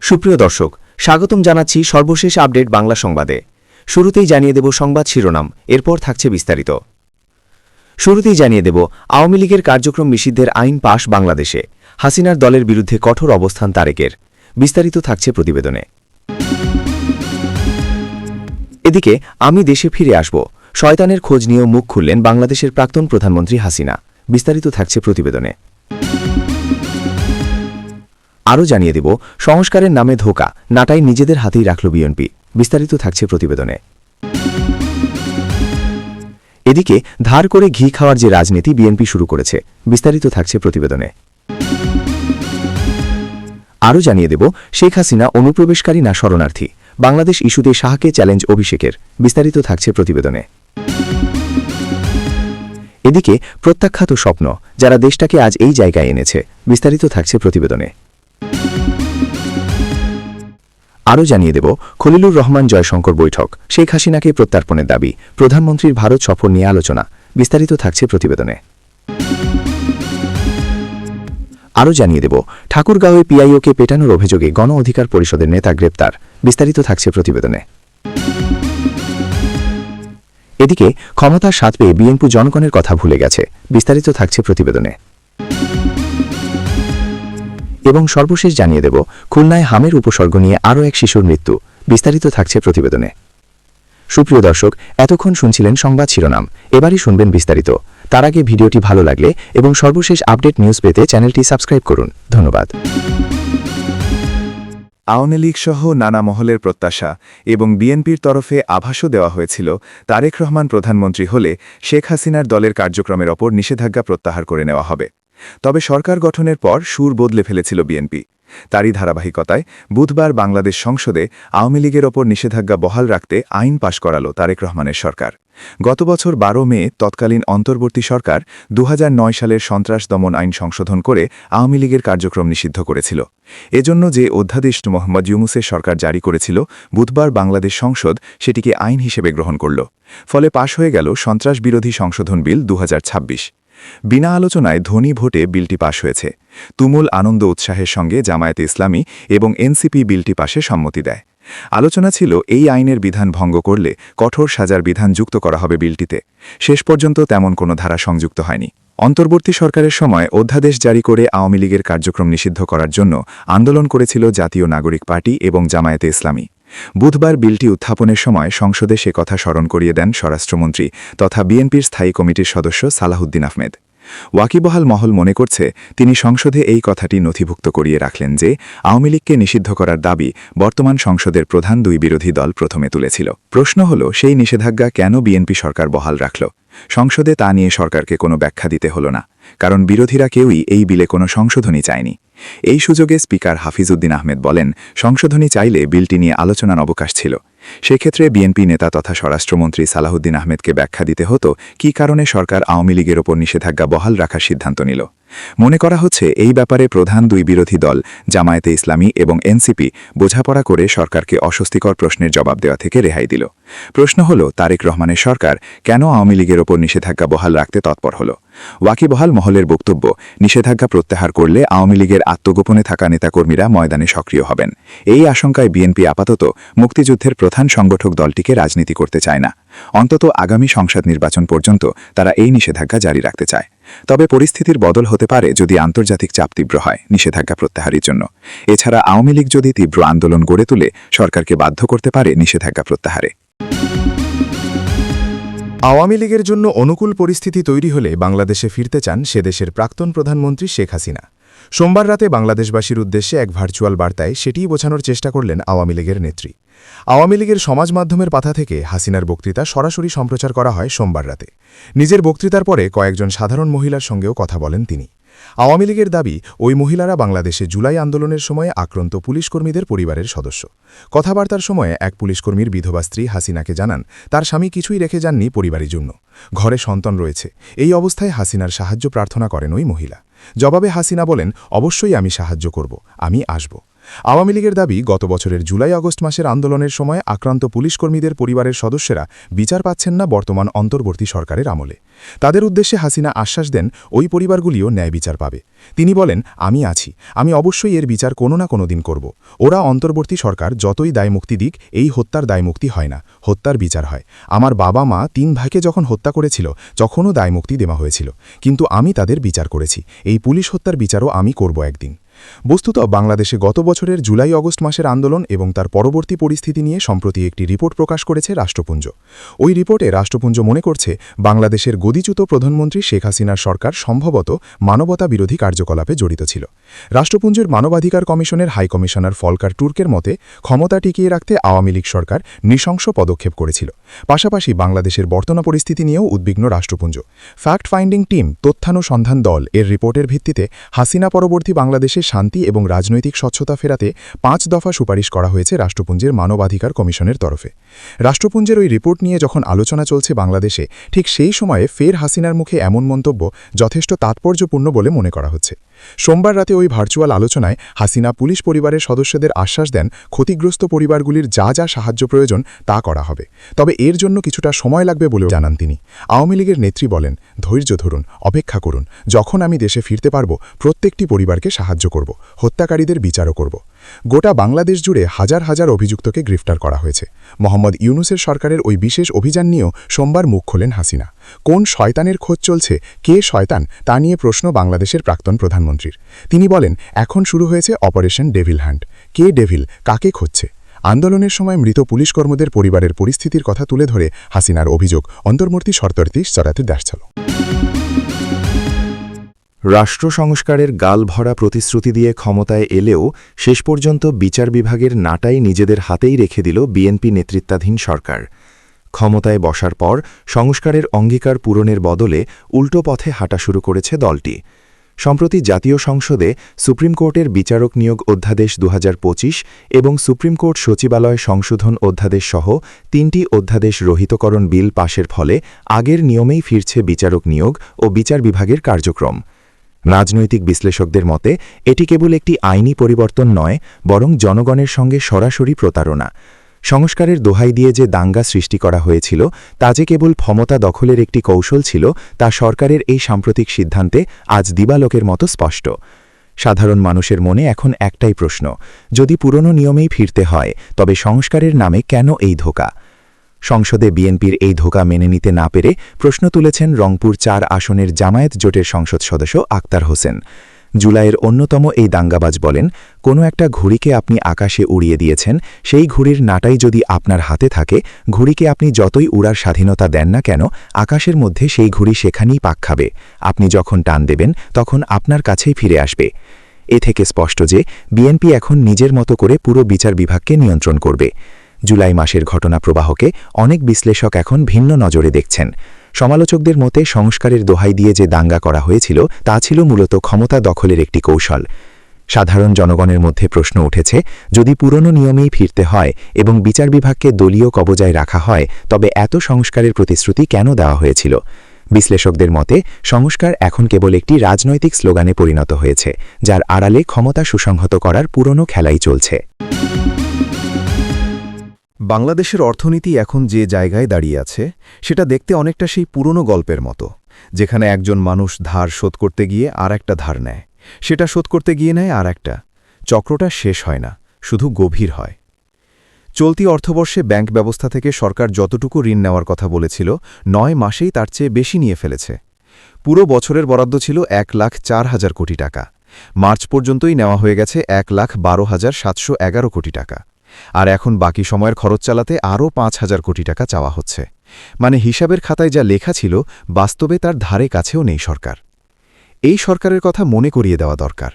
সুপ্রিয় দর্শক, স্বাগতম জানাচ্ছি সর্বশেষ আপডেট বাংলা সংবাদে। শুরুতেই জানিয়ে দেব সংবাদ শিরোনাম, এরপর থাকছে বিস্তারিত। শুরুতেই জানিয়ে দেব আওয়ামী লীগের কার্যক্রম নিষিদ্ধের আইন পাশ বাংলাদেশে, হাসিনার দলের বিরুদ্ধে কঠোর অবস্থান তারেকের। বিস্তারিত থাকছে প্রতিবেদনে। এদিকে আমি দেশে ফিরে আসব, শয়তানের খোঁজ নিয়েও মুখ খুললেন বাংলাদেশের প্রাক্তন প্রধানমন্ত্রী হাসিনা। বিস্তারিত থাকছে প্রতিবেদনে। আরও জানিয়ে দেব সংস্কারের নামে ধোঁকা, নাটাই নিজেদের হাতেই রাখল বিএনপি। বিস্তারিত থাকছে প্রতিবেদনে। এদিকে ধার করে ঘি খাওয়ার যে রাজনীতি বিএনপি শুরু করেছে, বিস্তারিত থাকছে প্রতিবেদনে। আরও জানিয়ে দেব শেখ হাসিনা অনুপ্রবেশকারী না শরণার্থী, বাংলাদেশ ইস্যুতে শাহকে চ্যালেঞ্জ অভিষেকের। বিস্তারিত থাকছে প্রতিবেদনে। এদিকে প্রত্যাখ্যাত স্বপ্ন, যারা দেশটাকে আজ এই জায়গায় এনেছে। বিস্তারিত থাকছে প্রতিবেদনে। আরও জানিয়ে দেব খলিলুর রহমান জয়শঙ্কর বৈঠক, শেখ হাসিনাকে প্রত্যার্পণের দাবি, প্রধানমন্ত্রীর ভারত সফর নিয়ে আলোচনা। বিস্তারিত থাকছে প্রতিবেদনে। আরও জানিয়ে দেব ঠাকুরগাঁওয়ে পিআইওকে পেটানোর অভিযোগে গণ অধিকার পরিষদের নেতা গ্রেপ্তার। বিস্তারিত থাকছে প্রতিবেদনে। এদিকে ক্ষমতার স্বাদ পেয়ে বিএনপি জনগণের কথা ভুলে গেছে। বিস্তারিত থাকছে প্রতিবেদনে। এবং সর্বশেষ জানিয়ে দেব খুলনায় হামের উপসর্গ নিয়ে আরও এক শিশুর মৃত্যু। বিস্তারিত থাকছে প্রতিবেদনে। সুপ্রিয় দর্শক, এতক্ষণ শুনছিলেন সংবাদ শিরোনাম, এবারই শুনবেন বিস্তারিত। তার আগে ভিডিওটি ভালো লাগলে এবং সর্বশেষ আপডেট নিউজ পেতে চ্যানেলটি সাবস্ক্রাইব করুন। ধন্যবাদ। আওয়ামী লীগ সহ নানা মহলের প্রত্যাশা এবং বিএনপির তরফে আভাসও দেওয়া হয়েছিল তারেক রহমান প্রধানমন্ত্রী হলে শেখ হাসিনার দলের কার্যক্রমের ওপর নিষেধাজ্ঞা প্রত্যাহার করে নেওয়া হবে। তবে সরকার গঠনের পর সুর বদলে ফেলেছিল বিএনপি। তারই ধারাবাহিকতায় বুধবার বাংলাদেশ সংসদে আওয়ামী লীগের ওপর নিষেধাজ্ঞা বহাল রাখতে আইন পাশ করাল তারেক রহমানের সরকার। গত বছর 12 মে তৎকালীন অন্তর্বর্তী সরকার 2009 সালের সন্ত্রাস দমন আইন সংশোধন করে আওয়ামী লীগের কার্যক্রম নিষিদ্ধ করেছিল। এজন্য যে অধ্যাদেশ মোহাম্মদ ইউনূসের সরকার জারি করেছিল, বুধবার বাংলাদেশ সংসদ সেটিকে আইন হিসেবে গ্রহণ করল। ফলে পাশ হয়ে গেল সন্ত্রাস বিরোধী সংশোধন বিল 2026। বিনা আলোচনায় ধ্বনি ভোটে বিলটি পাশ হয়েছে। তুমুল আনন্দ উৎসাহের সঙ্গে জামায়াতে ইসলামী এবং এনসিপি বিলটি পাশে সম্মতি দেয়। আলোচনা ছিল এই আইনের বিধান ভঙ্গ করলে কঠোর সাজার বিধান যুক্ত করা হবে বিলটিতে। শেষ পর্যন্ত তেমন কোনো ধারা সংযুক্ত হয়নি। অন্তর্বর্তী সরকারের সময় অধ্যাদেশ জারি করে আওয়ামী লীগের কার্যক্রম নিষিদ্ধ করার জন্য আন্দোলন করেছিল জাতীয় নাগরিক পার্টি এবং জামায়াতে ইসলামী। বুধবার বিলটি উত্থাপনের সময় সংসদে সে কথা স্মরণ করিয়ে দেন স্বরাষ্ট্রমন্ত্রী তথা বিএনপির স্থায়ী কমিটির সদস্য সালাহুদ্দিন আহমেদ। ওয়াকিবহাল মহল মনে করছে তিনি সংসদে এই কথাটি নথিভুক্ত করিয়ে রাখলেন যে আওয়ামী লীগকে নিষিদ্ধ করার দাবি বর্তমান সংসদের প্রধান দুই বিরোধী দল প্রথমে তুলেছিল। প্রশ্ন হল, সেই নিষেধাজ্ঞা কেন বিএনপি সরকার বহাল রাখল? সংসদে তা নিয়ে সরকারকে কোনো ব্যাখ্যা দিতে হল না, কারণ বিরোধীরা কেউই এই বিলে কোনো সংশোধনী চায়নি। এই সুযোগে স্পিকার হাফিজউদ্দিন আহমেদ বলেন, সংশোধনী চাইলে বিলটি নিয়ে আলোচনার অবকাশ ছিল। সেক্ষেত্রে বিএনপি নেতা তথা স্বরাষ্ট্রমন্ত্রী সালাহুদ্দিন আহমেদকে ব্যাখ্যা দিতে হতো কী কারণে সরকার আওয়ামী লীগের ওপর নিষেধাজ্ঞা বহাল রাখার সিদ্ধান্ত নিল। মনে করা হচ্ছে এই ব্যাপারে প্রধান দুই বিরোধী দল জামায়াতে ইসলামী এবং এনসিপি বোঝাপড়া করে সরকারকে অস্বস্তিকর প্রশ্নের জবাব দেওয়া থেকে রেহাই দিল। প্রশ্ন হল, তারেক রহমানের সরকার কেন আওয়ামী লীগের ওপর নিষেধাজ্ঞা বহাল রাখতে তৎপর হল? ওয়াকিবহাল মহলের বক্তব্য, নিষেধাজ্ঞা প্রত্যাহার করলে আওয়ামী লীগের আত্মগোপনে থাকা নেতাকর্মীরা ময়দানে সক্রিয় হবেন। এই আশঙ্কায় বিএনপি আপাতত মুক্তিযুদ্ধের প্রধান সংগঠক দলটিকে রাজনীতি করতে চায় না। অন্তত আগামী সংসদ নির্বাচন পর্যন্ত তারা এই নিষেধাজ্ঞা জারি রাখতে চায়। তবে পরিস্থিতির বদল হতে পারে যদি আন্তর্জাতিক চাপ তীব্র হয় নিষেধাজ্ঞা প্রত্যাহারের জন্য। এছাড়া আওয়ামী লীগ যদি তীব্র আন্দোলন গড়ে তুলে সরকারকে বাধ্য করতে পারে নিষেধাজ্ঞা প্রত্যাহারে। আওয়ামী লীগের জন্য অনুকূল পরিস্থিতি তৈরি হলে বাংলাদেশে ফিরতে চান সে দেশের প্রাক্তন প্রধানমন্ত্রী শেখ হাসিনা। সোমবার রাতে বাংলাদেশবাসীর উদ্দেশ্যে এক ভার্চুয়াল বার্তায় সেটিই বোঝানোর চেষ্টা করলেন আওয়ামী লীগের নেত্রী। আওয়ামী লীগের সমাজ মাধ্যমের পাতা থেকে হাসিনার বক্তৃতা সরাসরি সম্প্রচার করা হয় সোমবার রাতে। নিজের বক্তৃতার পরে কয়েকজন সাধারণ মহিলার সঙ্গেও কথা বলেন তিনি। আওয়ামী লীগের দাবি, ওই মহিলারা বাংলাদেশে জুলাই আন্দোলনের সময়ে আক্রান্ত পুলিশকর্মীদের পরিবারের সদস্য। কথাবার্তার সময়ে এক পুলিশকর্মীর বিধবা স্ত্রী হাসিনাকে জানান তার স্বামী কিছুই রেখে যাননি পরিবারের জন্য, ঘরে সন্তান রয়েছে। এই অবস্থায় হাসিনার সাহায্য প্রার্থনা করেন ওই মহিলা। জবাবে হাসিনা বলেন, অবশ্যই আমি সাহায্য করব, আমি আসব। আওয়ামী লীগের দাবি গত বছরের জুলাই-আগস্ট মাসের আন্দোলনের সময় আক্রান্ত পুলিশকর্মীদের পরিবারের সদস্যরা বিচার পাচ্ছেন না বর্তমান অন্তর্বর্তী সরকারের আমলে। তাদের উদ্দেশ্যে হাসিনা আশ্বাস দেন ওই পরিবারগুলিও ন্যায় বিচার পাবে। তিনি বলেন, আমি আছি, আমি অবশ্যই এর বিচার কোনো না কোনো দিন করব। ওরা অন্তর্বর্তী সরকার যতই দায়মুক্তি দিক, এই হত্যার দায়মুক্তি হয় না, হত্যার বিচার হয়। আমার বাবা মা 3 ভাইকে যখন হত্যা করেছিল তখনও দায়মুক্তি দেওয়া হয়েছিল, কিন্তু আমি তাদের বিচার করেছি। এই পুলিশ হত্যার বিচারও আমি করব একদিন। বস্তুত বাংলাদেশে গত বছরের জুলাই-আগস্ট মাসের আন্দোলন এবং তার পরবর্তী পরিস্থিতি নিয়ে সম্প্রতি একটি রিপোর্ট প্রকাশ করেছে রাষ্ট্রপুঞ্জ। ওই রিপোর্টে রাষ্ট্রপুঞ্জ মনে করছে বাংলাদেশের গদিচ্যুত প্রধানমন্ত্রী শেখ হাসিনার সরকার সম্ভবত মানবতা বিরোধী কার্যকলাপে জড়িত ছিল। রাষ্ট্রপুঞ্জের মানবাধিকার কমিশনের হাইকমিশনার ফলকার টুর্কের মতে ক্ষমতা টিকিয়ে রাখতে আওয়ামী লীগ সরকার নৃশংস পদক্ষেপ করেছিল। পাশাপাশি বাংলাদেশের বর্তমান পরিস্থিতি নিয়েও উদ্বিগ্ন রাষ্ট্রপুঞ্জ। ফ্যাক্ট ফাইন্ডিং টিম তথ্যানুসন্ধান দল এর রিপোর্টের ভিত্তিতে হাসিনা পরবর্তী বাংলাদেশে শান্তি এবং রাজনৈতিক স্বচ্ছতা ফেরাতে 5 দফা সুপারিশ করা হয়েছে রাষ্ট্রপুঞ্জের মানবাধিকার কমিশনের তরফে। রাষ্ট্রপুঞ্জের ওই রিপোর্ট নিয়ে যখন আলোচনা চলছে বাংলাদেশে, ঠিক সেই সময়ে ফের হাসিনার মুখে এমন মন্তব্য যথেষ্ট তাৎপর্যপূর্ণ বলে মনে করা হচ্ছে। সোমবার রাতে ওই ভার্চুয়াল আলোচনায় হাসিনা পুলিশ পরিবারের সদস্যদের আশ্বাস দেন ক্ষতিগ্রস্ত পরিবারগুলির যা যা সাহায্য প্রয়োজন তা করা হবে, তবে এর জন্য কিছুটা সময় লাগবে বলেও জানান তিনি। আওয়ামী লীগের নেত্রী বলেন, ধৈর্য ধরুন, অপেক্ষা করুন, যখন আমি দেশে ফিরতে পারব প্রত্যেকটি পরিবারকে সাহায্য করব, হত্যাকারীদের বিচারও করব। গোটা বাংলাদেশ জুড়ে হাজার হাজার অভিযুক্তকে গ্রেফতার করা হয়েছে। মোহাম্মদ ইউনূসের সরকারের ওই বিশেষ অভিযান নিয়েও সোমবার মুখ খোলেন হাসিনা। কোন শয়তানের খোঁজ চলছে, কে শয়তান, তা নিয়ে প্রশ্ন বাংলাদেশের প্রাক্তন প্রধানমন্ত্রীর। তিনি বলেন, এখন শুরু হয়েছে অপারেশন ডেভিল হ্যান্ড। কে ডেভিল, কাকে খুঁজছে? আন্দোলনের সময় মৃত পুলিশ কর্মীদের পরিবারের পরিস্থিতির কথা তুলে ধরে হাসিনার অভিযোগ অন্তর্বর্তী সরকারটি চড়াতে দেশছিল। রাষ্ট্র সংস্কারের গালভরা প্রতিশ্রুতি দিয়ে ক্ষমতায় এলেও শেষ পর্যন্ত বিচার বিভাগের নাটাই নিজেদের হাতেই রেখে দিল বিএনপি নেতৃত্বাধীন সরকার। ক্ষমতায় বসার পর সংস্কারের অঙ্গীকার পূরণের বদলে উল্টো পথে হাঁটা শুরু করেছে দলটি। সম্প্রতি জাতীয় সংসদে সুপ্রিম কোর্টের বিচারক নিয়োগ অধ্যাদেশ 2025 এবং সুপ্রিম কোর্ট সচিবালয় সংশোধন অধ্যাদেশ সহ 3টি অধ্যাদেশ রহিতকরণ বিল পাশের ফলে আগের নিয়মেই ফিরছে বিচারক নিয়োগ ও বিচার বিভাগের কার্যক্রম। রাজনৈতিক বিশ্লেষকদের মতে এটি কেবল একটি আইনি পরিবর্তন নয়, বরং জনগণের সঙ্গে সরাসরি প্রতারণা। সংস্কারের দোহাই দিয়ে যে দাঙ্গা সৃষ্টি করা হয়েছিল তা যে কেবল ক্ষমতা দখলের একটি কৌশল ছিল, তা সরকারের এই সাম্প্রতিক সিদ্ধান্তে আজ দিবালোকের মতো স্পষ্ট। সাধারণ মানুষের মনে এখন একটাই প্রশ্ন, যদি পুরনো নিয়মেই ফিরতে হয় তবে সংস্কারের নামে কেন এই ধোঁকা? সংসদে বিএনপির এই ধোঁকা মেনে নিতে না পেরে প্রশ্ন তুলেছেন রংপুর 4 আসনের জামায়াত জোটের সংসদ সদস্য আক্তার হোসেন। জুলাইয়ের অন্যতম এই দাঙ্গাবাজ বলেন, কোনো একটা ঘুড়িকে আপনি আকাশে উড়িয়ে দিয়েছেন, সেই ঘুড়ির নাটাই যদি আপনার হাতে থাকে, ঘুড়িকে আপনি যতই উড়ার স্বাধীনতা দেন না কেন, আকাশের মধ্যে সেই ঘুড়ি সেখানেই পাক খাবে। আপনি যখন টান দেবেন তখন আপনার কাছেই ফিরে আসবে। এ থেকে স্পষ্ট যে বিএনপি এখন নিজের মতো করে পুরো বিচার বিভাগকে নিয়ন্ত্রণ করবে। জুলাই মাসের ঘটনা প্রবাহকে অনেক বিশ্লেষক এখন ভিন্ন নজরে দেখছেন। সমালোচকদের মতে সংস্কারের দোহাই দিয়ে যে দাঙ্গা করা হয়েছিল তা ছিল মূলত ক্ষমতা দখলের একটি কৌশল। সাধারণ জনগণের মধ্যে প্রশ্ন উঠেছে, যদি পুরনো নিয়মেই ফিরতে হয় এবং বিচার বিভাগকে দলীয় কবজায় রাখা হয় তবে এত সংস্কারের প্রতিশ্রুতি কেন দেওয়া হয়েছিল? বিশ্লেষকদের মতে সংস্কার এখন কেবল একটি রাজনৈতিক স্লোগানে পরিণত হয়েছে, যার আড়ালে ক্ষমতা সুসংহত করার পুরনো খেলাই চলছে। বাংলাদেশের অর্থনীতি এখন যে জায়গায় দাঁড়িয়ে আছে সেটা দেখতে অনেকটা সেই পুরনো গল্পের মতো, যেখানে একজন মানুষ ধার শোধ করতে গিয়ে আর একটা ধার নেয়, সেটা শোধ করতে গিয়ে নেয় আর একটা। চক্রটা শেষ হয় না, শুধু গভীর হয়। চলতি অর্থবর্ষে ব্যাংক ব্যবস্থা থেকে সরকার যতটুকু ঋণ নেওয়ার কথা বলেছিল 9 মাসেই তার চেয়ে বেশি নিয়ে ফেলেছে। পুরো বছরের বরাদ্দ ছিল 1,04,000 কোটি টাকা, মার্চ পর্যন্তই নেওয়া হয়ে গেছে 1,12,711 কোটি টাকা। আর এখন বাকি সময়ের খরচ চালাতে আরও 5,000 কোটি টাকা চাওয়া হচ্ছে। মানে হিসাবের খাতায় যা লেখা ছিল বাস্তবে তার ধারে কাছেও নেই সরকার। এই সরকারের কথা মনে করিয়ে দেওয়া দরকার।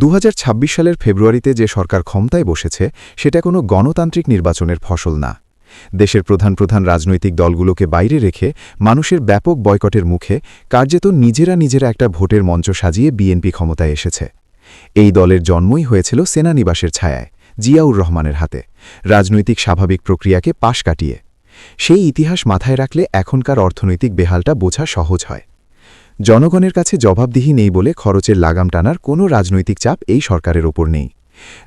2026 সালের ফেব্রুয়ারিতে যে সরকার ক্ষমতায় বসেছে সেটা কোনো গণতান্ত্রিক নির্বাচনের ফসল না। দেশের প্রধান প্রধান রাজনৈতিক দলগুলোকে বাইরে রেখে মানুষের ব্যাপক বয়কটের মুখে কার্যত নিজেরা একটা ভোটের মঞ্চ সাজিয়ে বিএনপি ক্ষমতায় এসেছে। এই দলের জন্মই হয়েছিল সেনানিবাসের ছায়ায়, জিয়াউর রহমানের হাতে, রাজনৈতিক স্বাভাবিক প্রক্রিয়াকে পাশ কাটিয়ে। সেই ইতিহাস মাথায় রাখলে এখনকার অর্থনৈতিক বেহালটা বোঝা সহজ হয়। জনগণের কাছে জবাবদিহি নেই বলে খরচের লাগাম টানার কোনো রাজনৈতিক চাপ এই সরকারের ওপর নেই।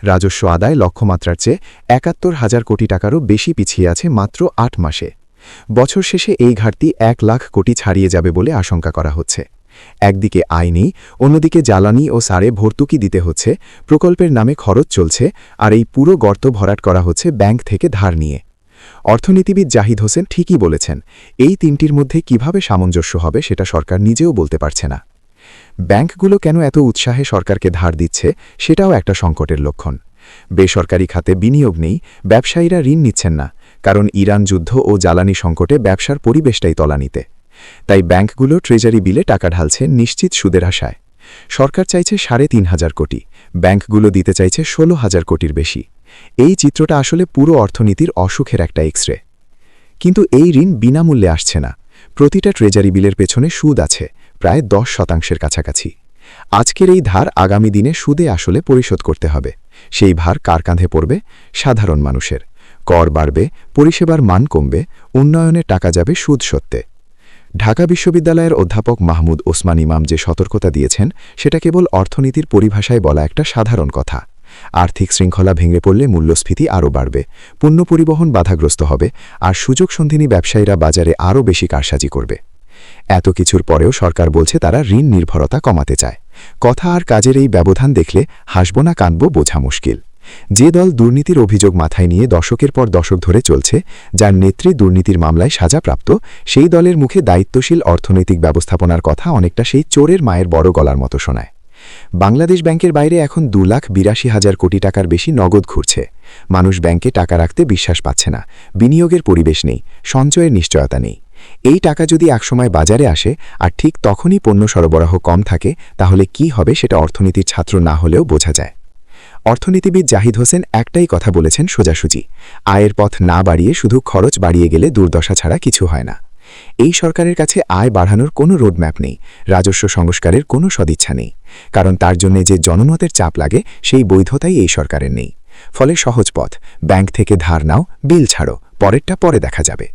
রাজস্ব আদায় লক্ষ্যমাত্রার চেয়ে ৭১,০০০ কোটি টাকারও বেশি পিছিয়ে আছে মাত্র ৮ মাসে। বছর শেষে এই ঘাটতি ১ লাখ কোটি ছাড়িয়ে যাবে বলে আশঙ্কা করা হচ্ছে। একদিকে আয় নেই, অন্যদিকে জ্বালানি ও সারে ভর্তুকি দিতে হচ্ছে, প্রকল্পের নামে খরচ চলছে, আর এই পুরো গর্ত ভরাট করা হচ্ছে ব্যাংক থেকে ধার নিয়ে। অর্থনীতিবিদ জাহিদ হোসেন ঠিকই বলেছেন, এই তিনটির মধ্যে কিভাবে সামঞ্জস্য হবে সেটা সরকার নিজেও বলতে পারছে না। ব্যাংকগুলো কেন এত উৎসাহে সরকারকে ধার দিচ্ছে সেটাও একটা সংকটের লক্ষণ। বেসরকারি খাতে বিনিয়োগ নেই, ব্যবসায়ীরা ঋণ নিচ্ছেন না, কারণ ইরান যুদ্ধ ও জ্বালানি সংকটে ব্যবসার পরিবেশটাই তলানিতে। তাই ব্যাংকগুলো ট্রেজারি বিলে টাকা ঢালছে নিশ্চিত সুদের আশায়। সরকার চাইছে ৩,৫০০ কোটি, ব্যাংকগুলো দিতে চাইছে ১৬,০০০ কোটির বেশি। এই চিত্রটা আসলে পুরো অর্থনীতির অসুখের একটা এক্সরে। কিন্তু এই ঋণ বিনামূল্যে আসছে না। প্রতিটা ট্রেজারি বিলের পেছনে সুদ আছে, প্রায় ১০% কাছাকাছি। আজকের এই ধার আগামী দিনে সুদে আসলে পরিশোধ করতে হবে। সেই ভার কার কাঁধে পড়বে? সাধারণ মানুষের। কর বাড়বে, পরিষেবার মান কমবে, উন্নয়নে টাকা যাবে সুদ সত্ত্বে। ঢাকা বিশ্ববিদ্যালয়ের অধ্যাপক মাহমুদ ওসমান ইমাম যে সতর্কতা দিয়েছেন সেটা কেবল অর্থনীতির পরিভাষায় বলা একটা সাধারণ কথা। আর্থিক শৃঙ্খলা ভেঙে পড়লে মূল্যস্ফীতি আরও বাড়বে, পণ্য পরিবহন বাধাগ্রস্ত হবে, আর সুযোগসন্ধিনী ব্যবসায়ীরা বাজারে আরও বেশি কারসাজি করবে। এত কিছুর পরেও সরকার বলছে তারা ঋণ নির্ভরতা কমাতে চায়। কথা আর কাজের এই ব্যবধান দেখলে হাসব না কাঁদব বোঝা মুশকিল। যে দল দুর্নীতির অভিযোগ মাথায় নিয়ে দশকের পর দশক ধরে চলছে, যার নেত্রী দুর্নীতির মামলায় সাজাপ্রাপ্ত, সেই দলের মুখে দায়িত্বশীল অর্থনৈতিক ব্যবস্থাপনার কথা অনেকটা সেই চোরের মায়ের বড় গলার মতো শোনায়। বাংলাদেশ ব্যাংকের বাইরে এখন ২,৮২,০০০ কোটি টাকার বেশি নগদ ঘুরছে। মানুষ ব্যাংকে টাকা রাখতে বিশ্বাস পাচ্ছে না, বিনিয়োগের পরিবেশ নেই, সঞ্চয়ের নিশ্চয়তা নেই। এই টাকা যদি একসময় বাজারে আসে আর ঠিক তখনই পণ্য সরবরাহ কম থাকে, তাহলে কি হবে সেটা অর্থনীতির ছাত্র না হলেও বোঝা যায়। অর্থনীতিবিদ জাহিদ হোসেন একটাই কথা বলেছেন সোজাসুজি, আয়ের পথ না বাড়িয়ে শুধু খরচ বাড়িয়ে গেলে দুর্দশা ছাড়া কিছু হয় না। এই সরকারের কাছে আয় বাড়ানোর কোনো রোডম্যাপ নেই, রাজস্ব সংস্কারের কোনো সদিচ্ছা নেই, কারণ তার জন্য যে জনমতের চাপ লাগে সেই বৈধতাই এই সরকারের নেই। ফলে সহজ পথ, ব্যাংক থেকে ধার নাও, বিল ছাড়ো, পরেরটা পরে দেখা যাবে।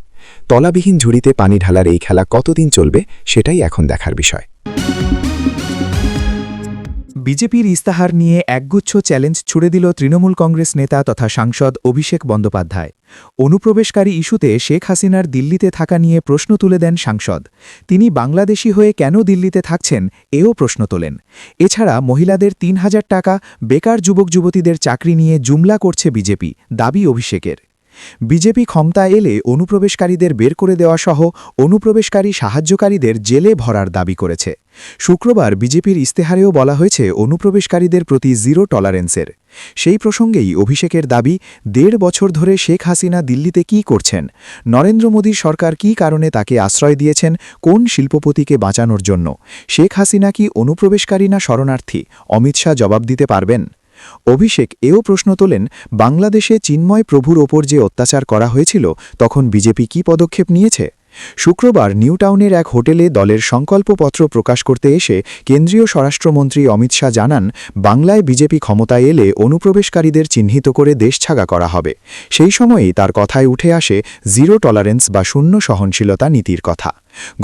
তলাবিহীন ঝুড়িতে পানি ঢালার এই খেলা কতদিন চলবে সেটাই এখন দেখার বিষয়। বিজেপির ইস্তাহার নিয়ে একগুচ্ছ চ্যালেঞ্জ ছুড়ে দিল তৃণমূল কংগ্রেস নেতা তথা সাংসদ অভিষেক বন্দ্যোপাধ্যায়। অনুপ্রবেশকারী ইস্যুতে শেখ হাসিনার দিল্লিতে থাকা নিয়ে প্রশ্ন তুলে দেন সাংসদ। তিনি বাংলাদেশি হয়ে কেন দিল্লিতে থাকছেন এও প্রশ্ন তোলেন। এছাড়া মহিলাদের ৩,০০০ টাকা, বেকার যুবক যুবতীদের চাকরি নিয়ে জুমলা করছে বিজেপি, দাবি অভিষেকের। বিজেপি ক্ষমতায় এলে অনুপ্রবেশকারীদের বের করে দেওয়া সহ অনুপ্রবেশকারী সাহায্যকারীদের জেলে ভরার দাবি করেছে। শুক্রবার বিজেপির ইস্তেহারেও বলা হয়েছে অনুপ্রবেশকারীদের প্রতি জিরো টলারেন্সের। সেই প্রসঙ্গেই অভিষেকের দাবি, ১.৫ বছর ধরে শেখ হাসিনা দিল্লিতে কী করছেন, নরেন্দ্র মোদীর সরকার কী কারণে তাকে আশ্রয় দিয়েছেন, কোন শিল্পপতিকে বাঁচানোর জন্য? শেখ হাসিনা কি অনুপ্রবেশকারী না শরণার্থী? অমিত শাহ জবাব দিতে পারবেন? অভিষেক এও প্রশ্ন তোলেন, বাংলাদেশে চিন্ময় প্রভুর ওপর যে অত্যাচার করা হয়েছিল তখন বিজেপি কী পদক্ষেপ নিয়েছে? শুক্রবার নিউটাউনের এক হোটেলে দলের সংকল্পপত্র প্রকাশ করতে এসে কেন্দ্রীয় স্বরাষ্ট্রমন্ত্রী অমিত শাহ জানান, বাংলায় বিজেপি ক্ষমতায় এলে অনুপ্রবেশকারীদের চিহ্নিত করে দেশছাড়া করা হবে। সেই সময়েই তার কথায় উঠে আসে জিরো টলারেন্স বা শূন্য সহনশীলতা নীতির কথা।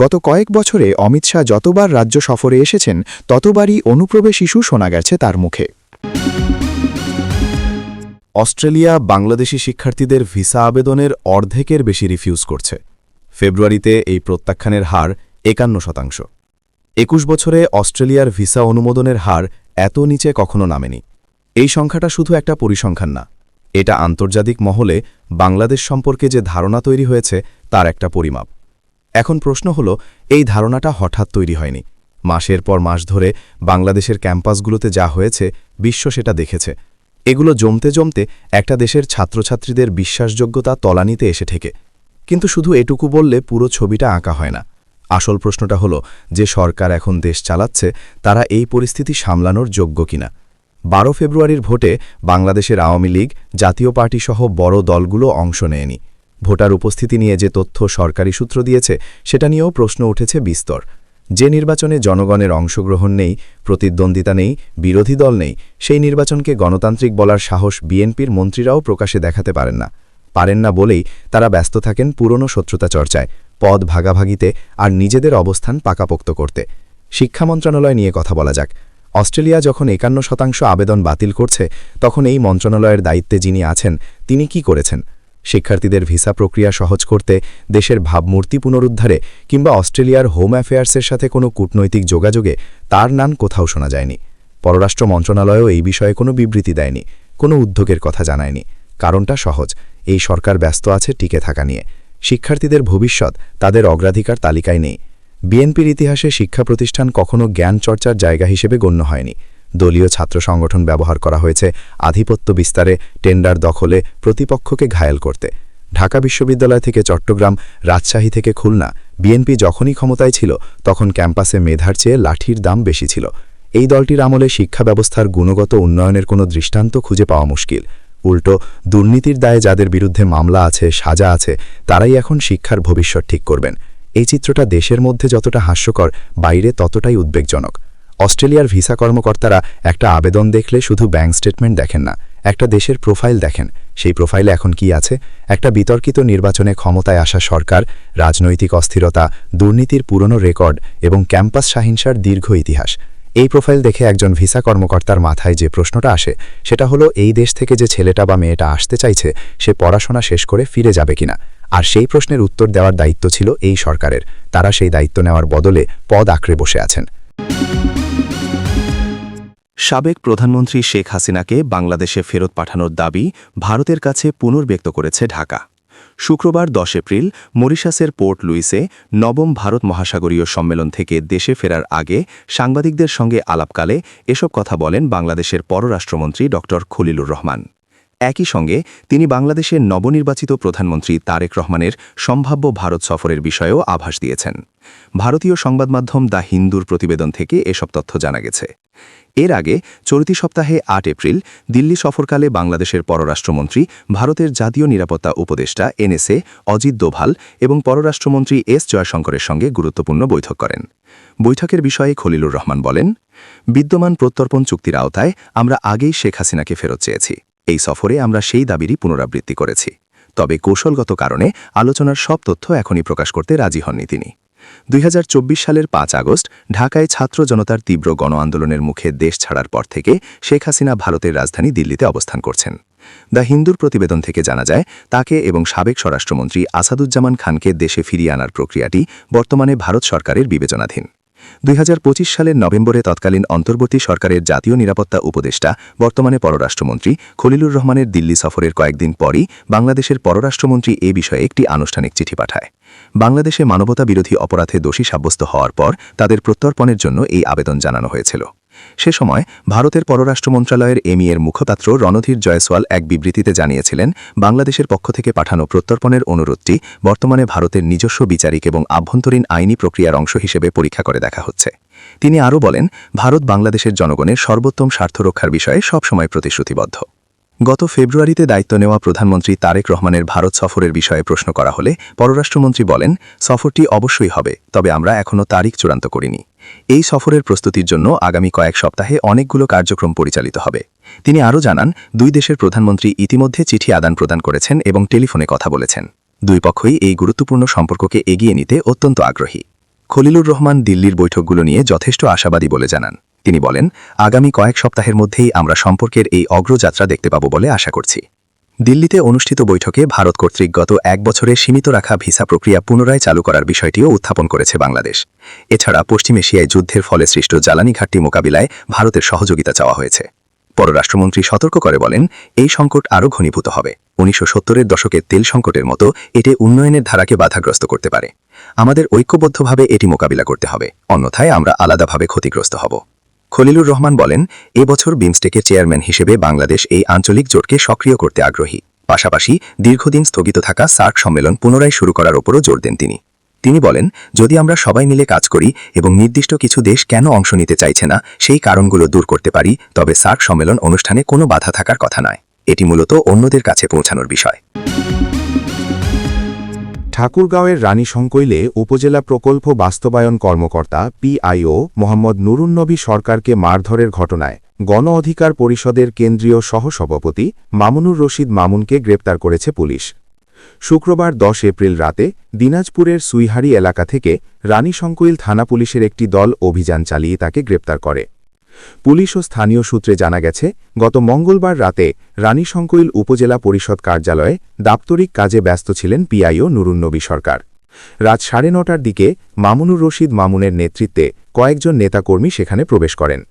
গত কয়েক বছরে অমিত শাহ যতবার রাজ্য সফরে এসেছেন ততবারই অনুপ্রবেশ ইস্যু শোনা গেছে তার মুখে। অস্ট্রেলিয়া বাংলাদেশি শিক্ষার্থীদের ভিসা আবেদনের অর্ধেকের বেশি রিফিউজ করছে। ফেব্রুয়ারিতে এই প্রত্যাখ্যানের হার ৫১%। ২১ বছরে অস্ট্রেলিয়ার ভিসা অনুমোদনের হার এত নিচে কখনো নামেনি। এই সংখ্যাটা শুধু একটা পরিসংখ্যান না, এটা আন্তর্জাতিক মহলে বাংলাদেশ সম্পর্কে যে ধারণা তৈরি হয়েছে তার একটা পরিমাপ। এখন প্রশ্ন হল, এই ধারণাটা হঠাৎ তৈরি হয়নি। মাসের পর মাস ধরে বাংলাদেশের ক্যাম্পাসগুলোতে যা হয়েছে বিশ্ব সেটা দেখেছে। এগুলো জমতে জমতে একটা দেশের ছাত্রছাত্রীদের বিশ্বাসযোগ্যতা তলানিতে এসে ঠেকে। কিন্তু শুধু এটুকু বললে পুরো ছবিটা আঁকা হয় না। আসল প্রশ্নটা হলো, যে সরকার এখন দেশ চালাচ্ছে তারা এই পরিস্থিতি সামলানোর যোগ্য কিনা। ১২ ফেব্রুয়ারির ভোটে বাংলাদেশের আওয়ামী লীগ, জাতীয় পার্টি সহ বড় দলগুলো অংশ নেয়নি। ভোটার উপস্থিতি নিয়ে যে তথ্য সরকারি সূত্র দিয়েছে সেটা নিয়েও প্রশ্ন উঠেছে বিস্তর। যে নির্বাচনে জনগণের অংশগ্রহণ নেই, প্রতিদ্বন্দ্বিতা নেই, বিরোধী দল নেই, সেই নির্বাচনকে গণতান্ত্রিক বলার সাহস বিএনপির মন্ত্রীরাও প্রকাশে দেখাতে পারেন না বলেই তারা ব্যস্ত থাকেন পুরনো শত্রুতা চর্চায়, পদ ভাগাভাগিতে আর নিজেদের অবস্থান পাকাপোক্ত করতে। শিক্ষা মন্ত্রণালয় নিয়ে কথা বলা যাক। অস্ট্রেলিয়া যখন 51% আবেদন বাতিল করছে তখন এই মন্ত্রণালয়ের দায়িত্বে যিনি আছেন তিনি কি করেছেন? শিক্ষার্থীদের ভিসা প্রক্রিয়া সহজ করতে, দেশের ভাবমূর্তি পুনরুদ্ধারে কিংবা অস্ট্রেলিয়ার হোম অ্যাফেয়ার্সের সাথে কোনো কূটনৈতিক যোগাযোগে তার নাম কোথাও শোনা যায়নি। পররাষ্ট্র মন্ত্রণালয়ও এই বিষয়ে কোনো বিবৃতি দেয়নি, কোনো উদ্যোগের কথা জানায়নি। কারণটা সহজ, এই সরকার ব্যস্ত আছে টিকে থাকা নিয়ে। শিক্ষার্থীদের ভবিষ্যৎ তাদের অগ্রাধিকার তালিকায় নেই। বিএনপির ইতিহাসে শিক্ষা প্রতিষ্ঠান কখনো জ্ঞান চর্চার জায়গা হিসেবে গণ্য হয়নি। দলীয় ছাত্র সংগঠন ব্যবহার করা হয়েছে আধিপত্য বিস্তারে, টেন্ডার দখলে, প্রতিপক্ষকে ঘায়েল করতে। ঢাকা বিশ্ববিদ্যালয় থেকে চট্টগ্রাম, রাজশাহী থেকে খুলনা, বিএনপি যখনই ক্ষমতায় ছিল তখন ক্যাম্পাসে মেধার চেয়ে লাঠির দাম বেশি ছিল। এই দলটির আমলে শিক্ষা ব্যবস্থার গুণগত উন্নয়নের কোনো দৃষ্টান্ত খুঁজে পাওয়া মুশকিল। উল্টো দুর্নীতির দায়ে যাদের বিরুদ্ধে মামলা আছে, সাজা আছে, তারাই এখন শিক্ষার ভবিষ্যৎ ঠিক করবেন। এই চিত্রটা দেশের মধ্যে যতটা হাস্যকর, বাইরে ততটাই উদ্বেগজনক। অস্ট্রেলিয়ার ভিসা কর্মকর্তারা একটা আবেদন দেখলে শুধু ব্যাংক স্টেটমেন্ট দেখেন না, একটা দেশের প্রোফাইল দেখেন। সেই প্রোফাইলে এখন কি আছে? একটা বিতর্কিত নির্বাচনে ক্ষমতায় আসা সরকার, রাজনৈতিক অস্থিরতা, দুর্নীতির পুরনো রেকর্ড এবং ক্যাম্পাস সহিংসার দীর্ঘ ইতিহাস। এই প্রোফাইল দেখে একজন ভিসা কর্মকর্তার মাথায় যে প্রশ্নটা আসে সেটা হলো, এই দেশ থেকে যে ছেলেটা বা মেয়েটা আসতে চাইছে সে পড়াশোনা শেষ করে ফিরে যাবে কিনা। আর সেই প্রশ্নের উত্তর দেওয়ার দায়িত্ব ছিল এই সরকারের। তারা সেই দায়িত্ব নেওয়ার বদলে পদ আঁকড়ে বসে আছেন। সাবেক প্রধানমন্ত্রী শেখ হাসিনাকে বাংলাদেশে ফেরত পাঠানোর দাবি ভারতের কাছে পুনর্ব্যক্ত করেছে ঢাকা। শুক্রবার 10 এপ্রিল মরিশাসের পোর্ট লুইসে নবম ভারত মহাসাগরীয় সম্মেলন থেকে দেশে ফেরার আগে সাংবাদিকদের সঙ্গে আলাপকালে এসব কথা বলেন বাংলাদেশের পররাষ্ট্রমন্ত্রী ড খলিলুর রহমান। একই সঙ্গে তিনি বাংলাদেশের নবনির্বাচিত প্রধানমন্ত্রী তারেক রহমানের সম্ভাব্য ভারত সফরের বিষয়েও আভাস দিয়েছেন। ভারতীয় সংবাদমাধ্যম দ্য হিন্দুর প্রতিবেদন থেকে এসব তথ্য জানা গেছে। এর আগে চলতি সপ্তাহে 8 এপ্রিল দিল্লি সফরকালে বাংলাদেশের পররাষ্ট্রমন্ত্রী ভারতের জাতীয় নিরাপত্তা উপদেষ্টা এনএসএ অজিত দোভাল এবং পররাষ্ট্রমন্ত্রী এস জয়শঙ্করের সঙ্গে গুরুত্বপূর্ণ বৈঠক করেন। বৈঠকের বিষয়ে খলিলুর রহমান বলেন, বিদ্যমান প্রত্যর্পণ চুক্তির আওতায় আমরা আগেই শেখ হাসিনাকে ফেরত চেয়েছি। এই সফরে আমরা সেই দাবিরই পুনরাবৃত্তি করেছি। তবে কৌশলগত কারণে আলোচনার সব তথ্য এখনই প্রকাশ করতে রাজি হননি তিনি। 2024 সালের 5 আগস্ট ঢাকায় ছাত্র জনতার তীব্র গণ আন্দোলনের মুখে দেশ ছাড়ার পর থেকে শেখ হাসিনা ভারতের রাজধানী দিল্লিতে অবস্থান করছেন। দ্য হিন্দুর প্রতিবেদন থেকে জানা যায়, তাকে এবং সাবেক স্বরাষ্ট্রমন্ত্রী আসাদুজ্জামান খানকে দেশে ফিরিয়ে আনার প্রক্রিয়াটি বর্তমানে ভারত সরকারের বিবেচনাধীন। 2025 সালের নভেম্বরে তৎকালীন অন্তর্বর্তী সরকারের জাতীয় নিরাপত্তা উপদেষ্টা, বর্তমানে পররাষ্ট্রমন্ত্রী খলিলুর রহমানের দিল্লি সফরের কয়েকদিন পরই বাংলাদেশের পররাষ্ট্রমন্ত্রী এ বিষয়ে একটি আনুষ্ঠানিক চিঠি পাঠায়। বাংলাদেশে মানবতা বিরোধী অপরাধে দোষী সাব্যস্ত হওয়ার পর তাদের প্রত্যর্পণের জন্য এই আবেদন জানানো হয়েছিল। সে সময় ভারতের পররাষ্ট্র মন্ত্রণালয়ের এর মুখপাত্র রণধীর জয়সওয়াল এক বিবৃতিতে জানিয়েছিলেন, বাংলাদেশের পক্ষ থেকে পাঠানো প্রত্যর্পণের অনুরোধটি বর্তমানে ভারতের নিজস্ব বিচারিক এবং আভ্যন্তরীণ আইনি প্রক্রিয়ার অংশ হিসেবে পরীক্ষা করে দেখা হচ্ছে। তিনি আরও বলেন, ভারত বাংলাদেশের জনগণের সর্বোত্তম স্বার্থ রক্ষার বিষয়ে সবসময় প্রতিশ্রুতিবদ্ধ। গত ফেব্রুয়ারিতে দায়িত্ব নেওয়া প্রধানমন্ত্রী তারেক রহমানের ভারত সফরের বিষয়ে প্রশ্ন করা হলে পররাষ্ট্রমন্ত্রী বলেন, সফরটি অবশ্যই হবে, তবে আমরা এখনও তারিখ চূড়ান্ত করিনি। এই সফরের প্রস্তুতির জন্য আগামী কয়েক সপ্তাহে অনেকগুলো কার্যক্রম পরিচালিত হবে। তিনি আরও জানান, দুই দেশের প্রধানমন্ত্রী ইতিমধ্যে চিঠি আদান প্রদান করেছেন এবং টেলিফোনে কথা বলেছেন। দুই পক্ষই এই গুরুত্বপূর্ণ সম্পর্ককে এগিয়ে নিতে অত্যন্ত আগ্রহী। খলিলুর রহমান দিল্লির বৈঠকগুলো নিয়ে যথেষ্ট আশাবাদী বলে জানান। তিনি বলেন, আগামী কয়েক সপ্তাহের মধ্যেই আমরা সম্পর্কের এই অগ্রযাত্রা দেখতে পাব বলে আশা করছি। দিল্লিতে অনুষ্ঠিত বৈঠকে ভারত কর্তৃক গত 1 বছরে সীমিত রাখা ভিসা প্রক্রিয়া পুনরায় চালু করার বিষয়টিও উত্থাপন করেছে বাংলাদেশ। এছাড়া পশ্চিম এশিয়ায় যুদ্ধের ফলে সৃষ্ট জ্বালানি ঘাটতি মোকাবিলায় ভারতের সহযোগিতা চাওয়া হয়েছে। পররাষ্ট্রমন্ত্রী সতর্ক করে বলেন, এই সংকট আরও ঘনীভূত হবে। 1970-এর দশকের তেল সংকটের মতো এটি উন্নয়নের ধারাকে বাধাগ্রস্ত করতে পারে। আমাদের ঐক্যবদ্ধভাবে এটি মোকাবিলা করতে হবে, অন্যথায় আমরা আলাদাভাবে ক্ষতিগ্রস্ত হব। খলিলুর রহমান বলেন, এবছর বিমস্টেকের চেয়ারম্যান হিসেবে বাংলাদেশ এই আঞ্চলিক জোটকে সক্রিয় করতে আগ্রহী। পাশাপাশি দীর্ঘদিন স্থগিত থাকা সার্ক সম্মেলন পুনরায় শুরু করার ওপরও জোর দেন তিনি বলেন, যদি আমরা সবাই মিলে কাজ করি এবং নির্দিষ্ট কিছু দেশ কেন অংশ নিতে চাইছে না সেই কারণগুলো দূর করতে পারি, তবে সার্ক সম্মেলন অনুষ্ঠানে কোনো বাধা থাকার কথা নয়। এটি মূলত অন্যদের কাছে পৌঁছানোর বিষয়। ঠাকুরগাঁওয়ের রানীশংকৈলে উপজেলা প্রকল্প বাস্তবায়ন কর্মকর্তা পিআইও মোহাম্মদ নুরুন্নবী সরকারকে মারধরের ঘটনায় গণ অধিকার পরিষদের কেন্দ্রীয় সহসভাপতি মামুনুর রশিদ মামুনকে গ্রেপ্তার করেছে পুলিশ। শুক্রবার 10 এপ্রিল রাতে দিনাজপুরের সুইহারি এলাকা থেকে রানীশংকৈল থানা পুলিশের একটি দল অভিযান চালিয়ে তাকে গ্রেপ্তার করে। পুলিশ ও স্থানীয় সূত্রে জানা গেছে গত মঙ্গলবার রাতে রানীশংকৈল উপজেলা পরিষদ কার্যালয়ে দাপ্তরিক কাজে ব্যস্ত ছিলেন পিআইও নুরুন্নবী সরকার। রাত 9:30টার দিকে মামুনুর রশিদ মামুনের নেতৃত্বে কয়েকজন নেতাকর্মী সেখানে প্রবেশ করেন।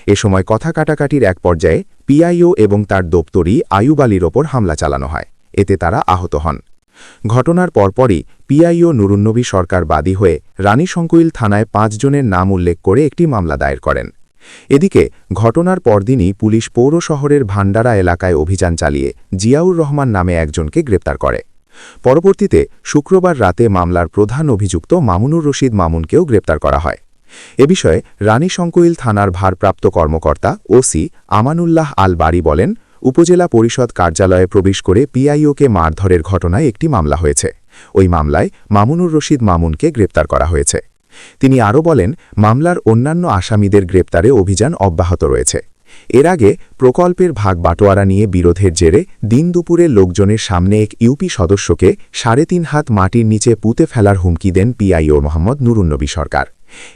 এ সময় কথা কাটাকাটির এক পর্যায়ে পিআইও এবং তার দপ্তরি আয়ুব আলীর ওপর হামলা চালানো হয়, এতে তারা আহত হন। ঘটনার পরপরই পিআইও নুরুন্নবী সরকার বাদী হয়ে রানীশংকৈল থানায় 5 জনের নাম উল্লেখ করে একটি মামলা দায়ের করেন। এদিকে ঘটনার পরদিনই পুলিশ পৌর শহরের ভান্ডারা এলাকায় অভিযান চালিয়ে জিয়াউর রহমান নামে একজনকে গ্রেপ্তার করে। পরবর্তীতে শুক্রবার রাতে মামলার প্রধান অভিযুক্ত মামুনুর রশিদ মামুনকেও গ্রেপ্তার করা হয়। এ বিষয়ে রানীশংকৈল থানার ভারপ্রাপ্ত কর্মকর্তা ওসি আমানুল্লাহ আল বারি বলেন, উপজেলা পরিষদ কার্যালয়ে প্রবেশ করে পিআইওকে মারধরের ঘটনায় একটি মামলা হয়েছে। ওই মামলায় মামুনুর রশিদ মামুনকে গ্রেপ্তার করা হয়েছে। তিনি আরও বলেন, মামলার অন্যান্য আসামিদের গ্রেপ্তারে অভিযান অব্যাহত রয়েছে। এর আগে প্রকল্পের ভাগ বাটোয়ারা নিয়ে বিরোধের জেরে দিন দুপুরে লোকজনের সামনে এক ইউপি সদস্যকে 3.5 হাত মাটির নিচে পুঁতে ফেলার হুমকি দেন পিআইও মোহাম্মদ নুরুন্নবী সরকার।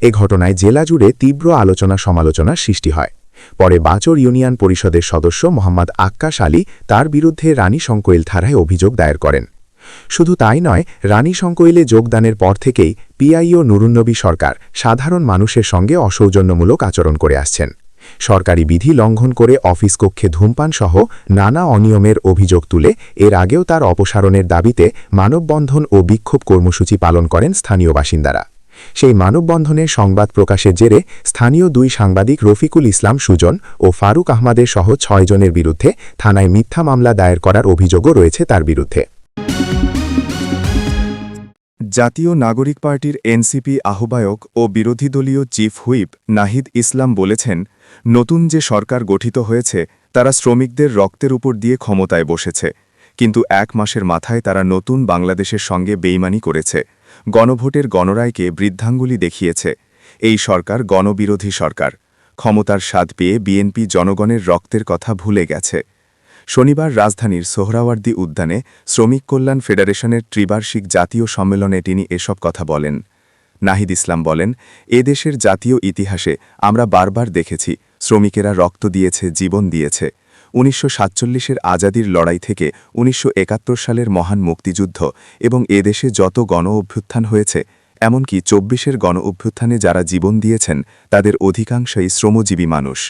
এ ঘটনায় জেলা জুড়ে তীব্র আলোচনা সমালোচনার সৃষ্টি হয়। পরে বাচর ইউনিয়ন পরিষদের সদস্য মোহাম্মদ আক্কাস আলী তার বিরুদ্ধে রানীশংকৈল থানায় অভিযোগ দায়ের করেন। শুধু তাই নয়, রানীশংকৈলে যোগদানের পর থেকেই পিআইও নুরুন্নবী সরকার সাধারণ মানুষের সঙ্গে অসৌজন্যমূলক আচরণ করে আসছেন। সরকারি বিধি লঙ্ঘন করে অফিস কক্ষে ধূমপান সহ নানা অনিয়মের অভিযোগ তুলে এর আগেও তার অপসারণের দাবিতে মানববন্ধন ও বিক্ষোভ কর্মসূচি পালন করেন স্থানীয় বাসিন্দারা। সেই মানববন্ধনের সংবাদ প্রকাশের জেরে স্থানীয় 2 সাংবাদিক রফিকুল ইসলাম সুজন ও ফারুক আহমদের সহ 6 জনের বিরুদ্ধে থানায় মিথ্যা মামলা দায়ের করার অভিযোগও রয়েছে তার বিরুদ্ধে। জাতীয় নাগরিক পার্টির এনসিপি আহ্বায়ক ও বিরোধী দলীয় চিফ হুইপ নাহিদ ইসলাম বলেছেন, নতুন যে সরকার গঠিত হয়েছে তারা শ্রমিকদের রক্তের উপর দিয়ে ক্ষমতায় বসেছে, কিন্তু 1 মাসের মাথায় তারা নতুন বাংলাদেশের সঙ্গে বেইমানি করেছে, গণভোটের গণরায়কে বৃদ্ধাঙ্গুলি দেখিয়েছে। এই সরকার গণবিরোধী সরকার। ক্ষমতার স্বাদ পেয়ে বিএনপি জনগণের রক্তের কথা ভুলে গেছে। শনিবার রাজধানীর সোহরাওয়ার্দী উদ্যানে শ্রমিক কল্যাণ ফেডারেশনের ত্রিবার্ষিক জাতীয় সম্মেলনে তিনি এসব কথা বলেন। নাহিদ ইসলাম বলেন, এদেশের জাতীয় ইতিহাসে আমরা বারবার দেখেছি শ্রমিকেরা রক্ত দিয়েছে, জীবন দিয়েছে। 1947-এর আজাদির লড়াই থেকে 1971 সালের মহান মুক্তিযুদ্ধ এবং এদেশে যত গণ অভ্যুত্থান হয়েছে, এমনকি 24-এর গণ অভ্যুত্থানে যারা জীবন দিয়েছেন তাদের অধিকাংশই শ্রমজীবী মানুষ।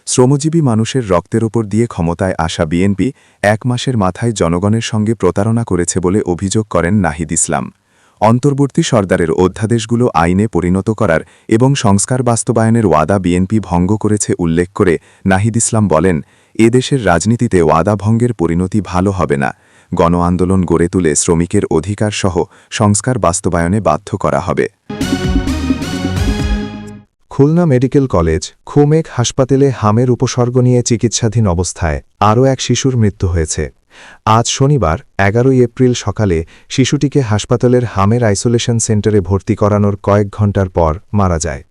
শ্রমজীবী মানুষের রক্তের ওপর দিয়ে ক্ষমতায় আসা বিএনপি 1 মাসের মাথায় জনগণের সঙ্গে প্রতারণা করেছে বলে অভিযোগ করেন নাহিদ ইসলাম। অন্তর্বর্তী সরকারের অধ্যাদেশগুলো আইনে পরিণত করার এবং সংস্কার বাস্তবায়নের ওয়াদা বিএনপি ভঙ্গ করেছে উল্লেখ করে নাহিদ ইসলাম বলেন, এদেশের রাজনীতিতে ওয়াদা ভঙ্গের পরিণতি ভালো হবে না। গণ আন্দোলন গড়ে তুলে শ্রমিকের অধিকার সহ সংস্কার বাস্তবায়নে বাধ্য করা হবে। খুলনা মেডিকেল কলেজ খুমেক হাসপাতালে হামের উপসর্গ নিয়ে চিকিৎসাধীন অবস্থায় আরও এক শিশুর মৃত্যু হয়েছে। আজ শনিবার 11 এপ্রিল সকালে শিশুটিকে হাসপাতালের হামের আইসোলেশন সেন্টারে ভর্তি করানোর কয়েক ঘণ্টার পর মারা যায়।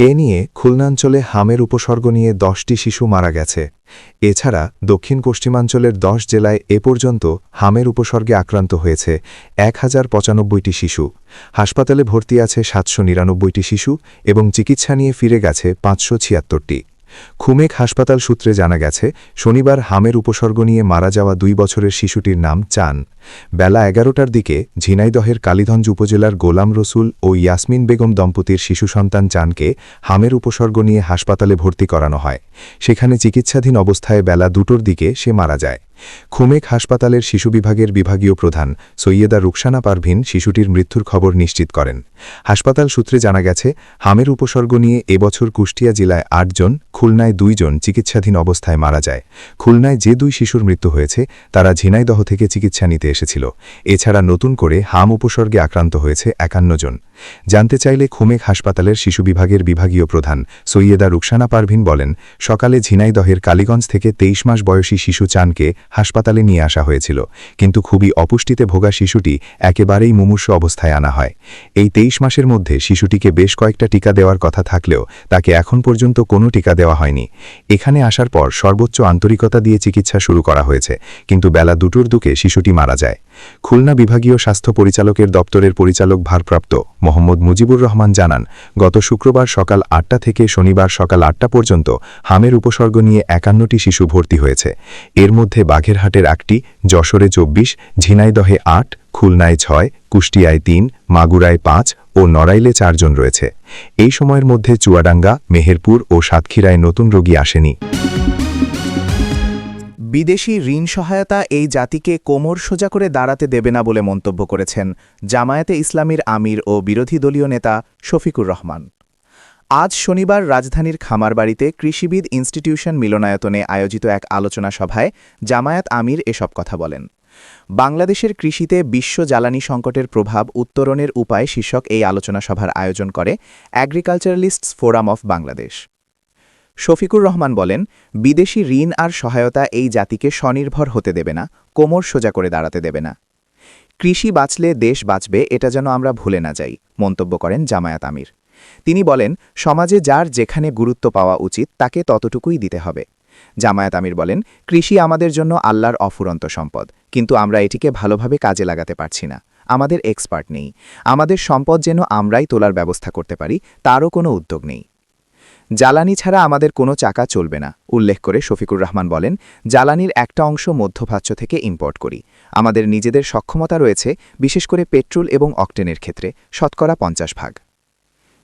এ নিয়ে খুলনাঞ্চলে হামের উপসর্গ নিয়ে 10টি শিশু মারা গেছে। এছাড়া দক্ষিণ পশ্চিমাঞ্চলের 10 জেলায় এ পর্যন্ত হামের উপসর্গে আক্রান্ত হয়েছে 1095টি শিশু। হাসপাতালে ভর্তি আছে 799টি শিশু এবং চিকিৎসা নিয়ে ফিরে গেছে 576টি। খুমেক হাসপাতাল সূত্রে জানা গেছে, শনিবার হামের উপসর্গ নিয়ে মারা যাওয়া 2 বছরের শিশুটির নাম চান। বেলা 11টার দিকে ঝিনাইদহের কালীগঞ্জ উপজেলার গোলাম রসুল ও ইয়াসমিন বেগম দম্পতির শিশু সন্তান চানকে হামের উপসর্গ নিয়ে হাসপাতালে ভর্তি করানো হয়। সেখানে চিকিৎসাধীন অবস্থায় বেলা 2টোর দিকে সে মারা যায়। খুমেক হাসপাতালের শিশু বিভাগের বিভাগীয় প্রধান সৈয়দা রুকসানা পারভিন শিশুটির মৃত্যুর খবর নিশ্চিত করেন। হাসপাতাল সূত্রে জানা গেছে, হামের উপসর্গ নিয়ে এবছর কুষ্টিয়া জেলায় 8 জন, খুলনায় 2 জন চিকিৎসাধীন অবস্থায় মারা যায়। খুলনায় যে 2 শিশুর মৃত্যু হয়েছে তারা ঝিনাইদহ থেকে চিকিৎসা নিতে এসেছিল। এছাড়া নতুন করে হাম উপসর্গে আক্রান্ত হয়েছে 51 জন। জানতে চাইলে খুমেক হাসপাতালের শিশু বিভাগের বিভাগীয় প্রধান সৈয়দা রুকসানা পারভিন বলেন, সকালে ঝিনাইদহের কালীগঞ্জ থেকে 23 মাস বয়সী শিশু চানকে হাসপাতালে নিয়ে আসা হয়েছিল, কিন্তু খুবই অপুষ্টিতে ভোগা শিশুটি একেবারেই মুমূর্ষু অবস্থায় আনা হয়। এই 23 মাসের মধ্যে শিশুটিকে বেশ কয়েকটা টিকা দেওয়ার কথা থাকলেও তাকে এখন পর্যন্ত কোনো টিকা দেওয়া হয়নি। এখানে আসার পর সর্বোচ্চ আন্তরিকতা দিয়ে চিকিৎসা শুরু করা হয়েছে, কিন্তু বেলা 2টোর দিকে শিশুটি মারা যায়। খুলনা বিভাগীয় স্বাস্থ্য পরিচালকের দপ্তরের পরিচালক ভারপ্রাপ্ত মোহাম্মদ মুজিবুর রহমান জানান, গত শুক্রবার সকাল ৮টা থেকে শনিবার সকাল ৮টা পর্যন্ত হামের উপসর্গ নিয়ে ৫১টি শিশু ভর্তি হয়েছে। এর মধ্যে বাঘেরহাটের ১টি, যশোরে ২৪, ঝিনাইদহে ৮, খুলনায় ৬, কুষ্টিয়ায় ৩, মাগুরায় ৫ ও নড়াইলে ৪ জন রয়েছে। এই সময়ের মধ্যে চুয়াডাঙ্গা, মেহেরপুর ও সাতক্ষীরায় নতুন রোগী আসেনি। বিদেশি ঋণ সহায়তা এই জাতিকে কোমর সোজা করে দাঁড়াতে দেবে না বলে মন্তব্য করেছেন জামায়াতে ইসলামীর আমির ও বিরোধী দলীয় নেতা শফিকুর রহমান। আজ শনিবার রাজধানীর খামারবাড়িতে কৃষিবিদ ইনস্টিটিউশন মিলনায়তনে আয়োজিত এক আলোচনা সভায় জামায়াত আমির এসব কথা বলেন। বাংলাদেশের কৃষিতে বিশ্ব জ্বালানি সংকটের প্রভাব উত্তরণের উপায় শীর্ষক এই আলোচনা সভার আয়োজন করে অ্যাগ্রিকালচারালিস্টস ফোরাম অফ বাংলাদেশ। শফিকুর রহমান বলেন, বিদেশি ঋণ আর সহায়তা এই জাতিকে স্বনির্ভর হতে দেবে না, কোমর সোজা করে দাঁড়াতে দেবে না। কৃষি বাঁচলে দেশ বাঁচবে, এটা যেন আমরা ভুলে না যাই, মন্তব্য করেন জামায়াত আমির। তিনি বলেন, সমাজে যার যেখানে গুরুত্ব পাওয়া উচিত তাকে ততটুকুই দিতে হবে। জামায়াত আমির বলেন, কৃষি আমাদের জন্য আল্লাহর অফুরন্ত সম্পদ, কিন্তু আমরা এটিকে ভালোভাবে কাজে লাগাতে পারছি না। আমাদের এক্সপার্ট নেই। আমাদের সম্পদ যেন আমরাই তোলার ব্যবস্থা করতে পারি, তারও কোনো উদ্যোগ নেই। জ্বালানি ছাড়া আমাদের কোনো চাকা চলবে না উল্লেখ করে শফিকুর রহমান বলেন, জ্বালানির একটা অংশ মধ্যপ্রাচ্য থেকে ইম্পোর্ট করি। আমাদের নিজেদের সক্ষমতা রয়েছে, বিশেষ করে পেট্রোল এবং অকটেনের ক্ষেত্রে, শতকরা 50%।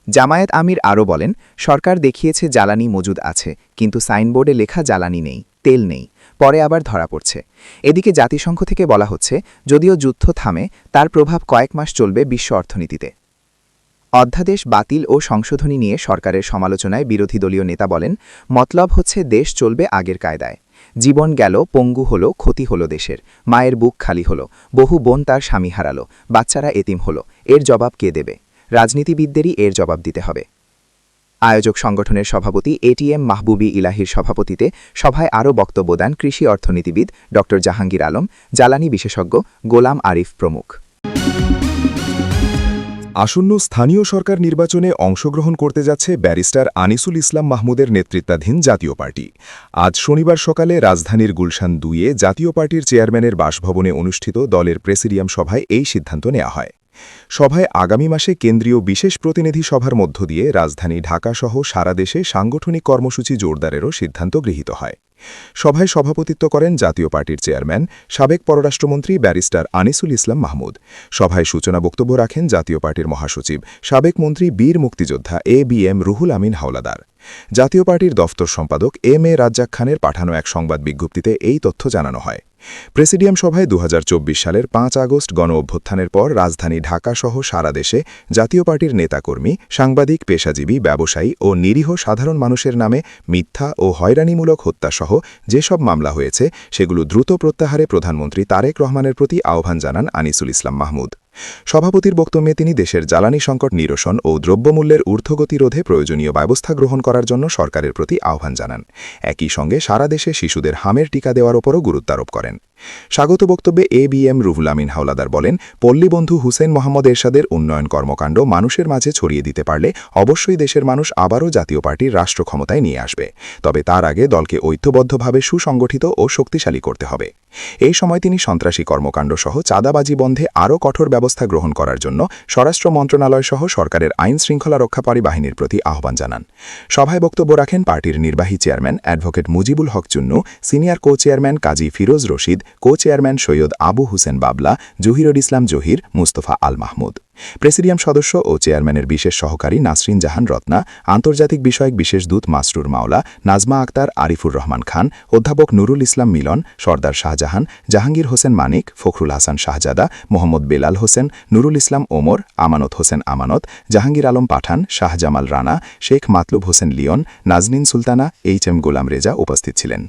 জামায়াত আমির আরও বলেন, সরকার দেখিয়েছে জ্বালানি মজুদ আছে, কিন্তু সাইনবোর্ডে লেখা জ্বালানি নেই, তেল নেই, পরে আবার ধরা পড়ছে। এদিকে জাতিসংঘ থেকে বলা হচ্ছে, যদিও যুদ্ধ থামে, তার প্রভাব কয়েক মাস চলবে বিশ্ব অর্থনীতিতে। অধ্যাদেশ বাতিল ও সংশোধনী নিয়ে সরকারের সমালোচনায় বিরোধী দলীয় নেতা বলেন, মতলব হচ্ছে দেশ চলবে আগের কায়দায়। জীবন গেল, পঙ্গু হলো, ক্ষতি হলো দেশের, মায়ের বুক খালি হলো, বহু বোন তার স্বামী হারালো, বাচ্চারা এতিম হলো, এর জবাব কে দেবে? রাজনীতিবিদদেরই এর জবাব দিতে হবে। আয়োজক সংগঠনের সভাপতি এটিএম মাহবুবি ইলাহির সভাপতিতে সভায় আরও বক্তব্য দেন কৃষি অর্থনীতিবিদ ড জাহাঙ্গীর আলম, জ্বালানি বিশেষজ্ঞ গোলাম আরিফ প্রমুখ। আসন্ন স্থানীয় সরকার নির্বাচনে অংশগ্রহণ করতে যাচ্ছে ব্যারিস্টার আনিসুল ইসলাম মাহমুদের নেতৃত্বাধীন জাতীয় পার্টি। আজ শনিবার সকালে রাজধানীর গুলশান 2-এ জাতীয় পার্টির চেয়ারম্যানের বাসভবনে অনুষ্ঠিত দলের প্রেসিডিয়াম সভায় এই সিদ্ধান্ত নেওয়া হয়। সভায় আগামী মাসে কেন্দ্রীয় বিশেষ প্রতিনিধি সভার মধ্য দিয়ে রাজধানী ঢাকাসহ সারা দেশে সাংগঠনিক কর্মসূচি জোরদারেরও সিদ্ধান্ত গৃহীত হয়। সভায় সভাপতিত্ব করেন জাতীয় পার্টির চেয়ারম্যান, সাবেক পররাষ্ট্রমন্ত্রী ব্যারিস্টার আনিসুল ইসলাম মাহমুদ। সভায় সূচনা বক্তব্য রাখেন জাতীয় পার্টির মহাসচিব, সাবেক মন্ত্রী বীর মুক্তিযোদ্ধা এবিএম রুহুল আমিন হাওলাদার। জাতীয় পার্টির দফতর সম্পাদক এম এ রাজ্জাক খানের পাঠানো এক সংবাদ বিজ্ঞপ্তিতে এই তথ্য জানানো হয়। প্রেসিডিয়াম সভায় ২০২৪ সালের ৫ আগস্ট গণ-অভ্যুত্থানের পর রাজধানী ঢাকাসহ সারা দেশে জাতীয় পার্টির নেতাকর্মী, সাংবাদিক, পেশাজীবী, ব্যবসায়ী ও নিরীহ সাধারণ মানুষের নামে মিথ্যা ও হয়রানিমূলক হত্যাসহ যেসব মামলা হয়েছে সেগুলো দ্রুত প্রত্যাহারে প্রধানমন্ত্রী তারেক রহমানের প্রতি আহ্বান জানান আনিসুল ইসলাম মাহমুদ। সভাপতির বক্তব্যে তিনি দেশের জ্বালানি সংকট নিরসন ও দ্রব্যমূল্যের ঊর্ধ্বগতি রোধে প্রয়োজনীয় ব্যবস্থা গ্রহণ করার জন্য সরকারের প্রতি আহ্বান জানান। একই সঙ্গে সারা দেশে শিশুদের হামের টিকা দেওয়ার ওপরও গুরুত্বারোপ করেন। স্বাগত বক্তব্যে এবিএম রুহুল আমিন হাওলাদার বলেন, পল্লীবন্ধু হুসেন মোহাম্মদ এরশাদের উন্নয়ন কর্মকাণ্ড মানুষের মাঝে ছড়িয়ে দিতে পারলে অবশ্যই দেশের মানুষ আবারও জাতীয় পার্টির রাষ্ট্র ক্ষমতায় নিয়ে আসবে। তবে তার আগে দলকে ঐক্যবদ্ধভাবে সুসংগঠিত ও শক্তিশালী করতে হবে। এই সময় তিনি সন্ত্রাসী কর্মকাণ্ড সহ চাঁদাবাজি বন্ধে আরও কঠোর ব্যবস্থা গ্রহণ করার জন্য স্বরাষ্ট্র মন্ত্রণালয় সহ সরকারের আইন শৃঙ্খলা রক্ষাকারী বাহিনীর প্রতি আহ্বান জানান। সভায় বক্তব্য রাখেন পার্টির নির্বাহী chairman advocate Mujibul Haque Chunnu, senior co chairman কাজী ফিরোজ রশিদ, কো চেয়ারম্যান সৈয়দ আবু হুসেন বাবলা, জহিরুল ইসলাম জহির, মুস্তফা আল মাহমুদ। প্রেসিডিয়াম সদস্য ও চেয়ারম্যানের বিশেষ সহকারী নাসরিন জাহান রত্না, আন্তর্জাতিক বিষয়ক বিশেষ দূত মাসরুর মাওলা, নাজমা আক্তার, আরিফুর রহমান খান, অধ্যাপক নুরুল ইসলাম মিলন, সর্দার শাহজাহান, জাহাঙ্গীর হোসেন মানিক, ফখরুল হাসান শাহজাদা, মোহাম্মদ বেলাল হোসেন, নুরুল ইসলাম ওমর, আমানত হোসেন আমানত, জাহাঙ্গীর আলম পাঠান, শাহজামাল রানা, শেখ মাতলুব হোসেন লিয়ন, নাজনীন সুলতানা, এইচ এম গোলাম রেজা উপস্থিত ছিলেন।